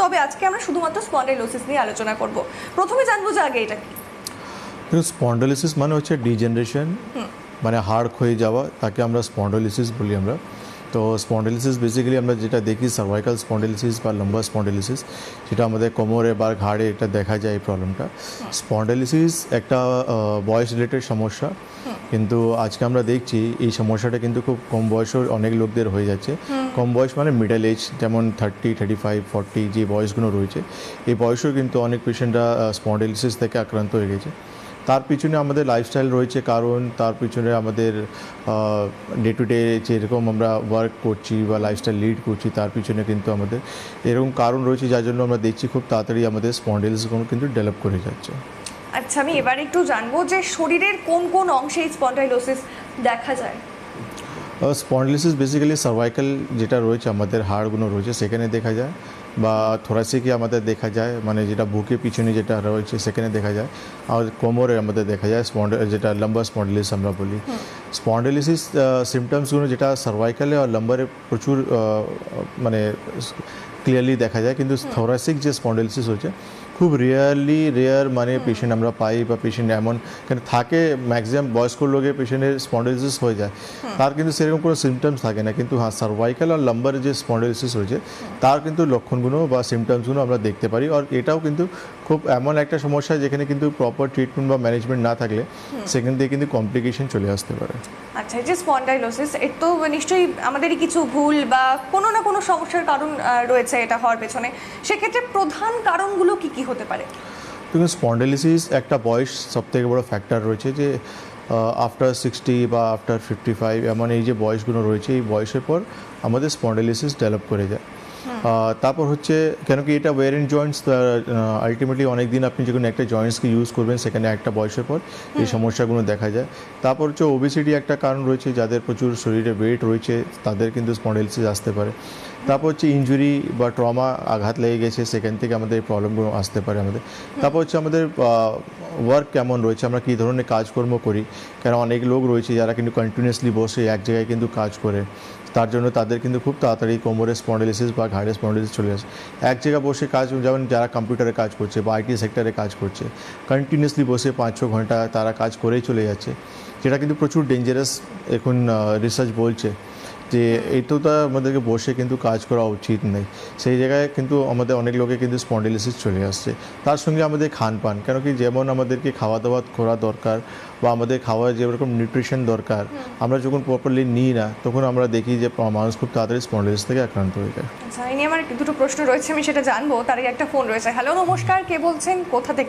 তবে আজকে আমরা শুধুমাত্র স্পন্ডাইলোসিস নিয়ে আলোচনা করব। প্রথমে জানবো যে আগে এটা কি। স্পন্ডাইলিসিস মানে হচ্ছে ডিজেনারেশন, মানে হাড় ক্ষয়ে যাওয়া, তাকে আমরা স্পন্ডাইলিসিস বলি আমরা। তো স্পন্ডাইলিসিস বেসিক্যালি আমরা যেটা দেখি সার্ভাইকাল স্পন্ডাইলিসিস বা লাম্বার স্পন্ডাইলিসিস, যেটা আমাদের কোমরে বা ঘাড়ে এটা দেখা যায় এই প্রবলেমটা। স্পন্ডাইলিসিস একটা বয়স রিলেটেড সমস্যা, কিন্তু আজকে আমরা দেখছি এই সমস্যাটা কিন্তু খুব কম বয়সের অনেক লোকদের হয়ে যাচ্ছে। কম বয়স মানে মিডল এজ, যেমন 30, 35, 40 যে বয়সগুলো রয়েছে, এই বয়সেও কিন্তু অনেক পেশেন্টরা স্পন্ডাইলিসিস থেকে আক্রান্ত হয়ে গেছে। তার পিছনে আমাদের লাইফস্টাইল রয়েছে কারণ, তার পিছনে আমাদের ডে টু ডে যেরকম আমরা ওয়ার্ক করছি বা লাইফস্টাইল লিড করছি, তার পিছনে কিন্তু আমাদের এরকম কারণ রয়েছে, যার জন্য আমরা দেখছি খুব তাড়াতাড়ি আমাদের স্পন্ডাইলিসিসগুলো কিন্তু ডেভেলপ করে যাচ্ছে। আচ্ছা, আমি এবার একটু জানবো যে শরীরের কোন কোন অংশে স্পন্ডাইলোসিস দেখা যায়। স্পন্ডাইলিসিস বেসিক্যালি সার্ভাইকাল যেটা রয়েছে আমাদের হাড়গুলো রয়েছে সেখানে দেখা যায়, বা থোরাসিকে আমাদের দেখা যায়, মানে যেটা বুকে পিছনে যেটা রয়েছে সেখানে দেখা যায়, আর কোমরে আমাদের দেখা যায় যেটা লাম্বার স্পন্ডাইলিসিস আমরা বলি। স্পন্ডাইলিসিস সিমটমসগুলো যেটা সার্ভাইকালে আর লাম্বারে প্রচুর মানে ক্লিয়ারলি দেখা যায়, কিন্তু থোরাসিক যে স্পন্ডাইলিসিস হচ্ছে খুব রেয়ার মানে পেশেন্ট আমরা পাই, বা পেশেন্ট এমন কেন থাকে ম্যাক্সিমাম বয়স্ক লোকের পেশেন্টের স্পন্ডাইলিসিস হয়ে যায়, তার কিন্তু সেরকম কোনো সিমটমস থাকে না। কিন্তু হ্যাঁ, সার্ভাইকাল আর লাম্বারে যে স্পন্ডাইলিসিস হয়েছে তার কিন্তু লক্ষণগুলো বা সিমটমসগুলো আমরা দেখতে পারি। আর এটাও কিন্তু খুব এমন একটা সমস্যা যেখানে কিন্তু প্রপার ট্রিটমেন্ট বা ম্যানেজমেন্ট না থাকলে সেখান থেকে কিন্তু কমপ্লিকেশন চলে আসতে পারে। আচ্ছা, এই যে স্পন্ডাইলোসিস, এর তো নিশ্চয়ই আমাদেরই কিছু ভুল বা কোনো না কোনো সমস্যার কারণ রয়েছে এটা হওয়ার পেছনে। সেক্ষেত্রে প্রধান কারণগুলো কি কি হতে পারে? কিন্তু স্পন্ডাইলিসিস একটা বয়স সবথেকে বড় ফ্যাক্টর রয়েছে, যে আফটার 60 বা আফটার 55 এমন এই যে বয়সগুলো রয়েছে, এই বয়সের পর আমাদের স্পন্ডাইলিসিস ডেভেলপ করে যায়। তারপর হচ্ছে কেন কি এটা ওয়ার এন্ড জয়েন্টস, আলটিমেটলি অনেক দিন আপনি যখন একটা জয়েন্টসকে ইউজ করবেন সেখানে একটা বয়সের পর এই সমস্যাগুলো দেখা যায়। তারপর হচ্ছে ওবেসিটি একটা কারণ রয়েছে, যাদের প্রচুর শরীরে ওয়েট রয়েছে তাদের কিন্তু স্পন্ডাইলিসিস আসতে পারে। তারপর হচ্ছে ইনজুরি বা ট্রমা, আঘাত লেগে গেছে, সেখান থেকে আমাদের এই প্রবলেমগুলো আসতে পারে আমাদের। তারপর হচ্ছে আমাদের ওয়ার্ক কেমন রয়েছে, আমরা কী ধরনের কাজকর্ম করি, কেন অনেক লোক রয়েছে যারা কিন্তু কন্টিনিউয়াসলি বসে এক জায়গায় কিন্তু কাজ করে, তার জন্য তাদের কিন্তু খুব তাড়াতাড়ি কোমরে স্পন্ডাইলিসিস বা ঘাড়ে স্পন্ডাইলিসিস চলে আসে। এক জায়গায় বসে কাজ, যেমন যারা কম্পিউটারে কাজ করছে বা আইটি সেক্টরে কাজ করছে, কন্টিনিউয়াসলি বসে 5-6 ঘন্টা তারা কাজ করেই চলে যাচ্ছে, যেটা কিন্তু প্রচুর ডেঞ্জারাস। এখন রিসার্চ বলছে যে এতটা আমাদেরকে বসে কিন্তু কাজ করা উচিত নেই। সেই জায়গায় কিন্তু আমাদের অনেক লোকে কিন্তু স্পন্ডাইলিসিস চলে আসছে। তার সঙ্গে আমাদের খানপান, কেন কি যেমন আমাদেরকে খাওয়া দাওয়া করা দরকার বা আমাদের খাওয়ার যেরকম নিউট্রিশন দরকার, আমরা যখন প্রপারলি নিই না, তখন আমরা দেখি যে মানুষ খুব তাড়াতাড়ি স্পন্ডাইলিসিস থেকে আক্রান্ত হয়ে যায়। আচ্ছা, এই নিয়ে আমার দুটো প্রশ্ন রয়েছে, আমি সেটা জানবো। তার আগে একটা ফোন রয়েছে। হ্যালো, নমস্কার, কে বলছেন, কোথা থেকে?